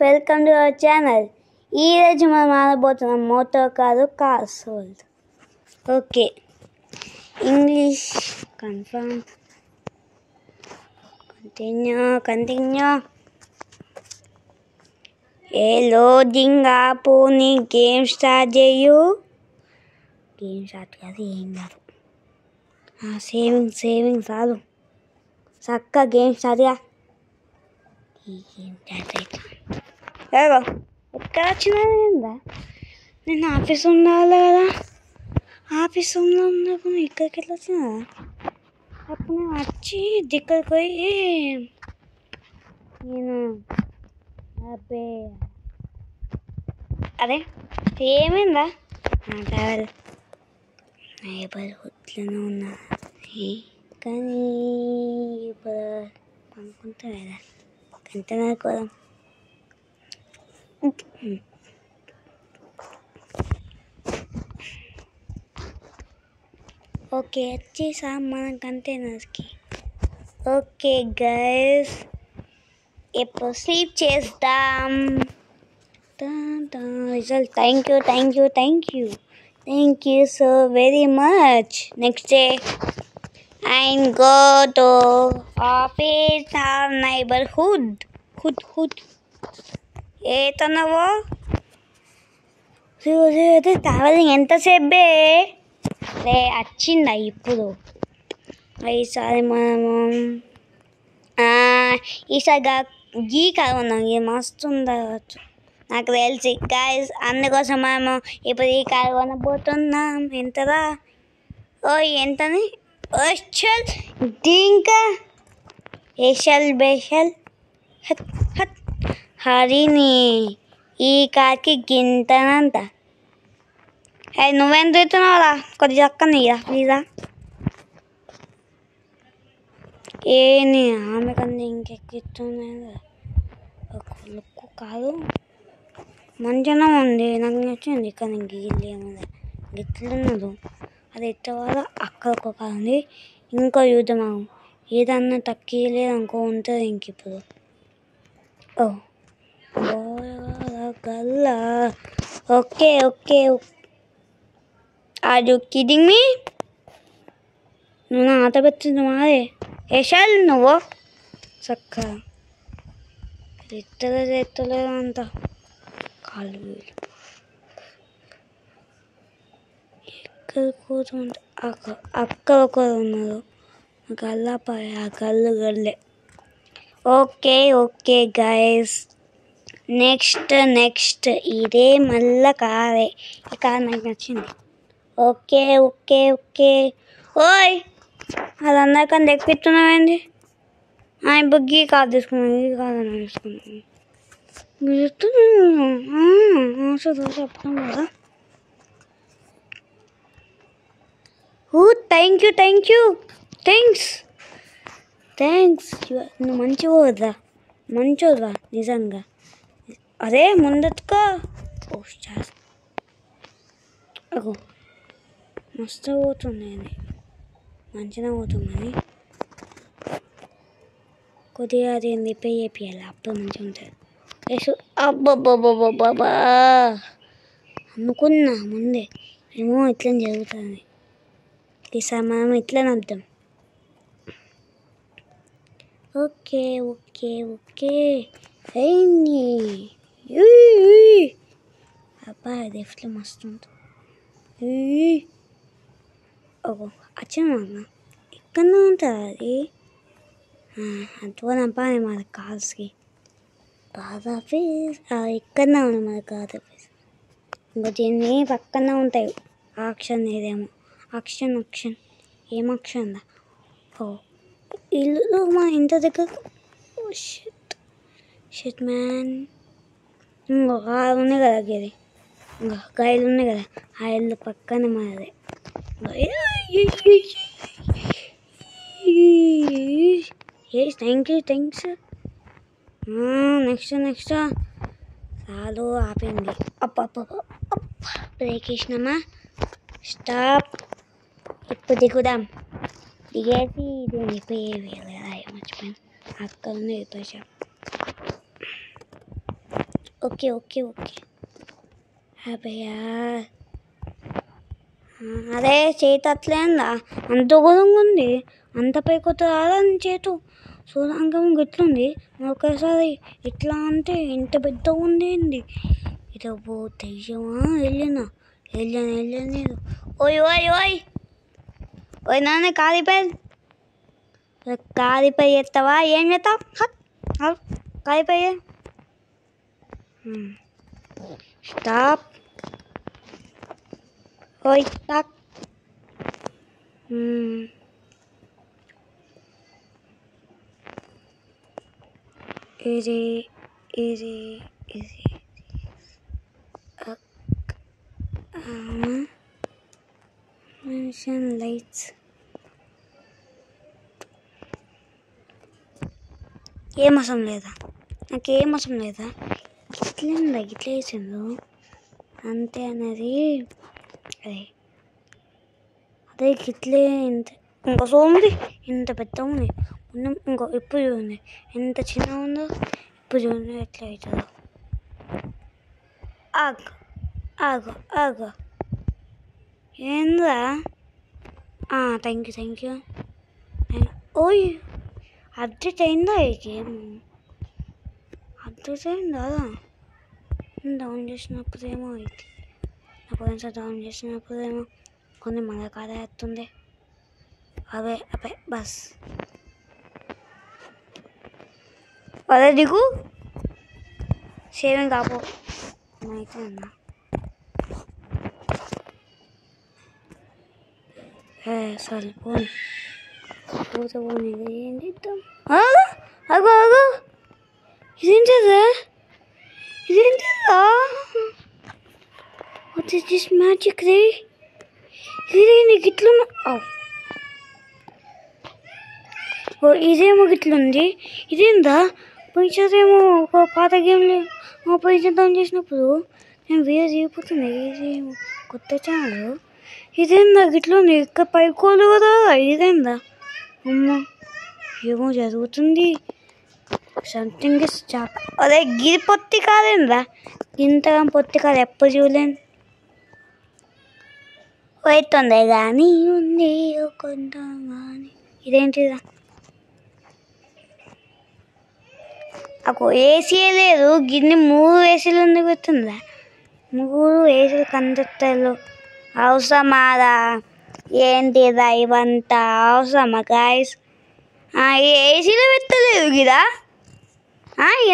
Welcome to our channel. ఈరోజు మనం ఆడబోతున్నాం motor cars world. Okay, English confirm, continue. ఏ లోడింగ్ ఆపు, నీ గేమ్ స్టార్ట్ చేయు. గేమ్ స్టార్ట్ కాదు, ఏం కాదు. సేవింగ్ చాలు, చక్కగా గేమ్ స్టార్ట్గా. ఈ గేమ్ స్టార్ట్ అవుతా ఎక్కడ వచ్చిందా? నేను ఆఫీస్ ఉండాలి కదా, ఆఫీస్ ఉన్నప్పుడు ఇక్కడికి ఎట్లా వచ్చినా? అప్పుడు నేను వచ్చి దగ్గరికి పోయి నేను అదే ఏమైందా ట్రావెల్ నైబర్హుడ్లోనే ఉన్నా కానీ ఇప్పుడు అనుకుంటా కదా కంటైనర్ కోదాం. ఓకే, వచ్చేసాం మన కంటైనర్స్కి. ఓకే గైస్, ఇప్పుడు స్లీప్ చేద్దాం. Result thank you so very much. Next day and go to office or neighborhood. Hood ఏ తనవో ట్రావెలింగ్ ఎంతసేపే రే వచ్చిందా ఇప్పుడు? ఈసారి మనము ఈసారి గీ కాదు, ఇది మస్తు ఉండవచ్చు నాకు తెలిసి గాయస్. అందుకోసం మనము ఇప్పుడు ఈ కారు కొనబోతున్నాం. ఎంతదా? ఎంతని? ఇంకా ఏషల్ బేషల్ హరిని ఈ కార్కి గింతనంత. నువ్వేం తిరుగుతున్నావురా? కొద్ది చక్కని ప్లీజా. ఏని ఆమె కన్నా ఇంకెక్కిస్తున్నాయి. లుక్కు కాదు, మంచిగా ఉంది, నాకు నచ్చింది. కానీ గీలేముంది, గిట్లున్నదు. అది ఎట్టవాలో అక్కడ ఒక కారు ఉంది. ఇంకో యూధమా ఏదన్నా తక్కువ లేదనుకో ఉంటుంది ఇంక ఇప్పుడు. గల్లా okay. Are you kidding me? నువ్వు నా ఆట పెట్టింది మాదే యశాల్. నువ్వు చక్కగా ఎత్తలేదు అంత కాళ్ళు వీళ్ళు. ఎక్కడ కూర్చుంటే అక్కడ ఒకరు ఉన్నారు. గల్లపై ఆ గల్లే. ఓకే గైస్, నెక్స్ట్ ఇదే మళ్ళా కారే. ఈ కార్ నాకు నచ్చింది. ఓకే ఓయ్, అది అందరికన్నా ఎక్కిస్తున్నావేంటి? బుగ్గి కార్ తీసుకున్నాను, ఈ కార్ తీసుకున్నాను. చెప్తాను కదా. థ్యాంక్స్. నువ్వు మంచిగా నిజంగా. అదే ముందెత్తుకో. మస్తు పోతుంది, మంచిగా పోతుంది. కొద్దిగా అది రిపేర్ చేయాలి, అప్పుడు మంచిగా ఉంటుంది. అబ్బబ్బబ్బబ్బబ్బా అనుకున్నా ముందే ఏమో ఇట్లా జరుగుతుంది. ఈసారి మనం ఇట్లా నడుద్దాం. ఓకే అయింది. అబ్బా లెఫ్ట్లో మస్తు ఉంటుంది. వచ్చిన ఎక్కడో ఉంటుంది అది. అటువనప్పా మన కార్స్కి కార్ ఆఫీస్ ఎక్కడనే ఉంది మన కార్ ఆఫీస్. ఇంకోటి పక్కన ఉంటాయి ఆక్షన్. ఏదేమో ఆక్షన్ ఏం ఆక్షన్ దా? ఇల్లు మా ఇంటి దగ్గర. Shit man. ఇంకొక కారు ఉంది కదా, ఇది ఇంకొక ఇల్లు ఉంది కదా, ఆ ఇల్లు పక్కన మాదే. థ్యాంక్స్. నెక్స్ట్ చాలు ఆపింది. బ్రేక్ వేసినామా, స్టాప్. ఇప్పుడు దిగుదాం. దిగేసి ఇది మర్చిపోయాను, అక్కడ ఉంది repair shop. Okay okay okay హ్యాపీయా అదే చేతి అట్లే ఉందా అంత ఘోరంగా ఉంది అంత పైకొత్త రాదని చేతు సూర్యాంగం ఎట్లుంది ఒకేసారి ఇట్లా అంటే ఇంత పెద్దగా ఉంది ఏంది ఇది తెయ్యమా వెళ్ళాను ఓయ్ ఓయ్ ఓయ్ ఓయ్ నాన్న కాలిపై ఎత్తావా ఏం చేస్తావు కాలిపై స్టాప్ ఓయ్ స్టాప్ ఇది మెన్షన్ లైట్స్ ఏం అవసరం లేదా నాకేం అవసరం లేదా ఇట్లా వేసిండు అంతే అనేది అదే గిట్లే ఇంకో సోముది ఇంత పెద్ద ఉంది ఇంకో ఇప్పుడు చూడండి ఎంత చిన్న ఉందో ఇప్పుడు చూడండి ఎట్లా అవుతుందో ఆగు ఏందా థ్యాంక్ యూ ఓయ్ అప్డేట్ అయిందా ఈ గేమ్ అప్డేట్ అయిందా డౌన్ చేసినప్పుడేమో ఇది నాకు డౌన్ చేసినప్పుడేమో కొన్ని మన కాదే వస్తుంది అవే బస్ అదే దిగు షేవింగ్ కాపో అయితే అన్నా సరే పోనీ ఏం చేద్దాం అగో ఇదేంటిదా వాట్ ఇస్ దిస్ మ్యాజిక్ రే ఇదేంటి గిట్లున్నా ఇదేమో గిట్లుంది ఇదేందా పోయినసారేమో ఒక పాత గేమ్లో డౌన్ చేసినప్పుడు నేను వేరే చేయకపోతుంది ఇదేమో కొత్త ఛానల్ ఇదేందా గిట్లుంది ఇక్కడ పైకోలు కదా ఇదేందా అమ్మా ఏమో జరుగుతుంది సంథింగ్ ఇస్ చాక్ అదే గిరి పొత్తి కాదేందా ఇంతగా పొత్తి కాదు ఎప్పుడు చూడలేను అవుతుంది కానీ ఉంది కొంత కానీ ఇదేంటిదా నాకు ఏసీ లేదు గిన్నె 3 ఏసీలు ఎందుకు పెడుతుందా 3 ఏసీలు కందుతారు అవసరమాదా ఏంటిదా ఇవంతా అవసరమా గాయస్ ఈ ఏసీలో పెట్టలేదు గిదా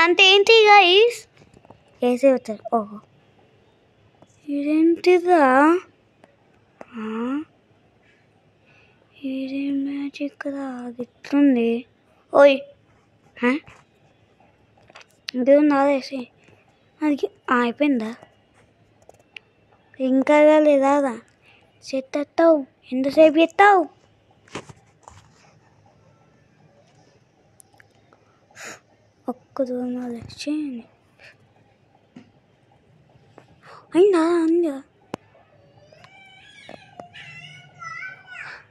అంత ఏంటి గాయస్ ఏసీ పెట్టారు ఓహో ఇదేంటిదా ఇదేం మ్యాజిక్ రా గిట్లుంది ఓయ్ ఇంకేముంది అదేసి అది అయిపోయిందా ఇంకా లేదా సెట్ ఎత్తావు ఎంతసేపు ఎత్తావు ఒక్క దూరం చేయండి అయిందా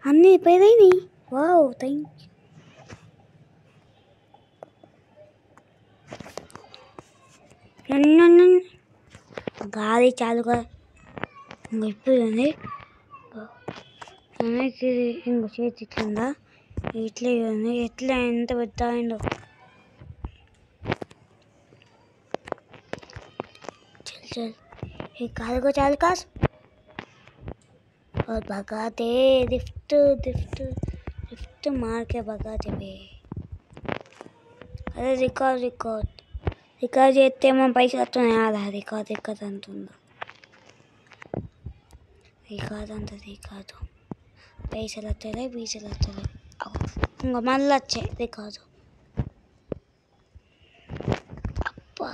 అన్నీ అయిపోయినాయి వావ్ థ్యాంక్ యూ గాలి చాలుగా ఇప్పుడు ఇంకో చేతి ఇట్లుందా ఇట్లా ఎట్లా ఎంత పెద్ద అయిందో चल ये कार को चाल कास और भगाते लिफ्ट मार के भगाते बे अरे रिकॉर्ड చేస్తే మన పైసలు వస్తున్నాయి అలా రికార్డ్ అంటుందా రికార్డు పైసలు వస్తాయి ఇంకా మళ్ళీ వచ్చాయి రికార్డు అబ్బా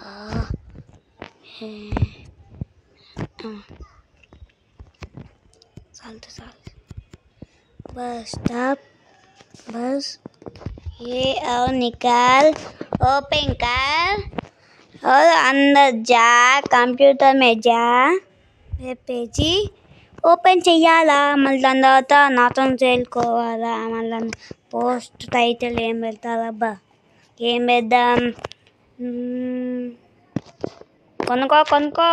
चालते बस स्टॉप बस ये और निकाल ओपन कर और अंदर जा कंप्यूटर में जा वेब पेजी ఓపెన్ చెయ్యాలా మళ్ళీ దాని తర్వాత నాతో చేరుకోవాలా మళ్ళీ పోస్ట్ టైటిల్ ఏం పెడతారబ్బా ఏం పెడదాం కొనుక్కో కొనుక్కో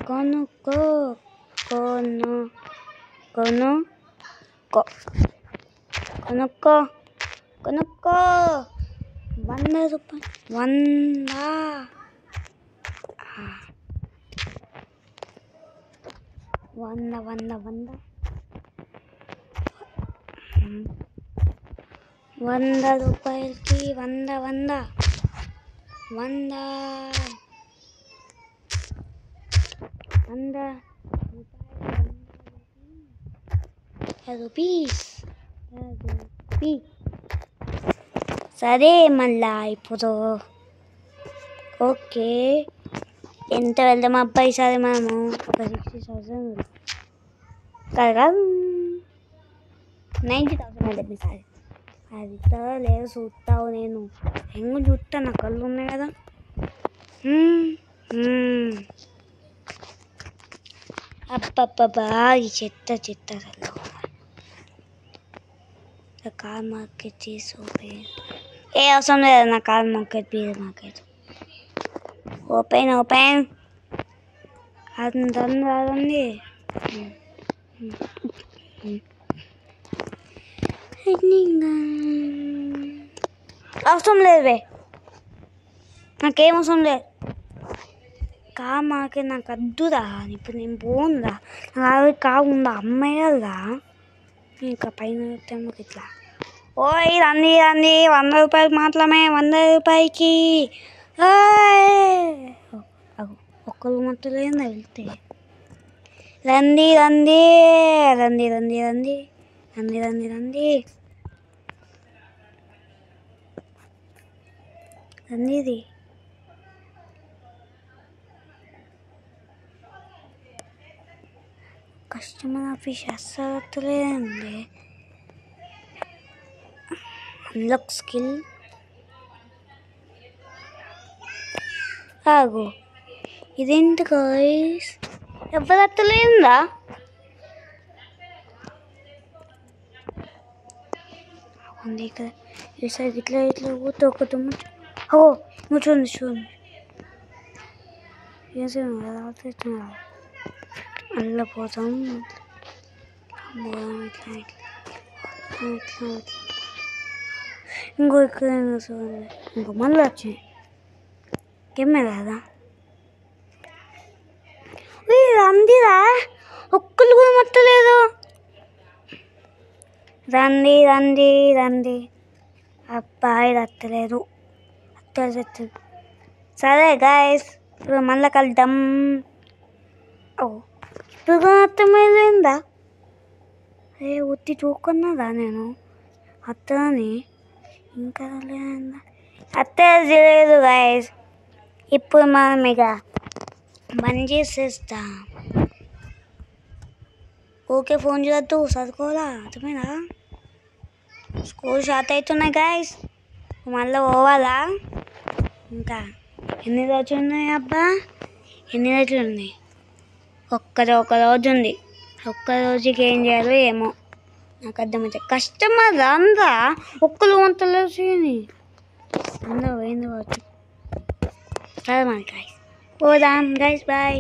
కొనుక్కో కొనుక్కో కొనుక్కో కొనుక్కో 100 రూపాయలు 100 రూపాయలకి 100 రూపీస్. సరే మళ్ళా ఇప్పుడు ఓకే ఎంత వెళ్దాం అబ్బాయి ఈసారి మనము ఒక 60,000 కదా 90,000 వెళ్దాం ఈసారి. అది లేదు చూస్తావు నేను ఎంగు చూస్తా నా కళ్ళు ఉన్నాయి కదా. అబ్బబ్బబ్బా ఈ చెత్త కార్ మార్కెట్ చేసి ఏ అవసరం లేదు నా car market beer market open అందండి. అవసరం లేదు నాకేం అవసరం లేదు కార్ మార్కెట్ నాకు వద్దురా. ఇప్పుడు నేను పోనురా నాకు కాకుండా అమ్మాయిరా ఇంకా పైన ఇట్లా ఓయ్ రండి 100 రూపాయలకి మాత్రమే 100 రూపాయలకి ఒక్కరు మొత్తం లేదు వెళ్తే రండి ఇది కస్టమర్ ఆఫీస్ అస్సలేదండి. అన్లాక్ స్కిల్ ఆగు ఇదేంటి గాయ్స్ ఎవరు అత్తలేదా ఉంది ఇక్కడ ఈసారి ఇట్లా పోతే ఒక తుమ్ము చూడండి అల్ల పోతాం ఇంకో ఇక్కడ చూడండి ఇంకో మళ్ళీ వచ్చింది కెమెరా కదా అందిరా ఒక్కళ్ళు కూడా మట్టలేదు. రండి అబ్బాయి రత్తలేదు సరే గాయస్ ఇప్పుడు మళ్ళీ కలుద్దాం. ఇప్పుడు అర్థమైందా ఉత్తి చూకున్నదా నేను అత్తని ఇంకా అత్తలేదు గాయస్. ఇప్పుడు మనం ఇక బంద్ చేసేస్తాం. ఓకే ఫోన్ చూడద్దు చదువుకోవాలా అర్థమైనా స్కూల్ స్టార్ట్ అవుతున్నాయి గాయస్. మళ్ళీ పోవాలా ఇంకా ఎన్ని రోజులు ఉన్నాయి అబ్బా ఎన్ని రోజులు ఉన్నాయి ఒక రోజు ఉంది. ఒక్క రోజుకి ఏం చేయాలో ఏమో నాకు అర్థమైతే కస్టమర్ అందా ఒక్కరు వంటలు అందరూ పోయింది కావచ్చు. సరే మన గాయస్ పోదాం గాయస్ బాయ్.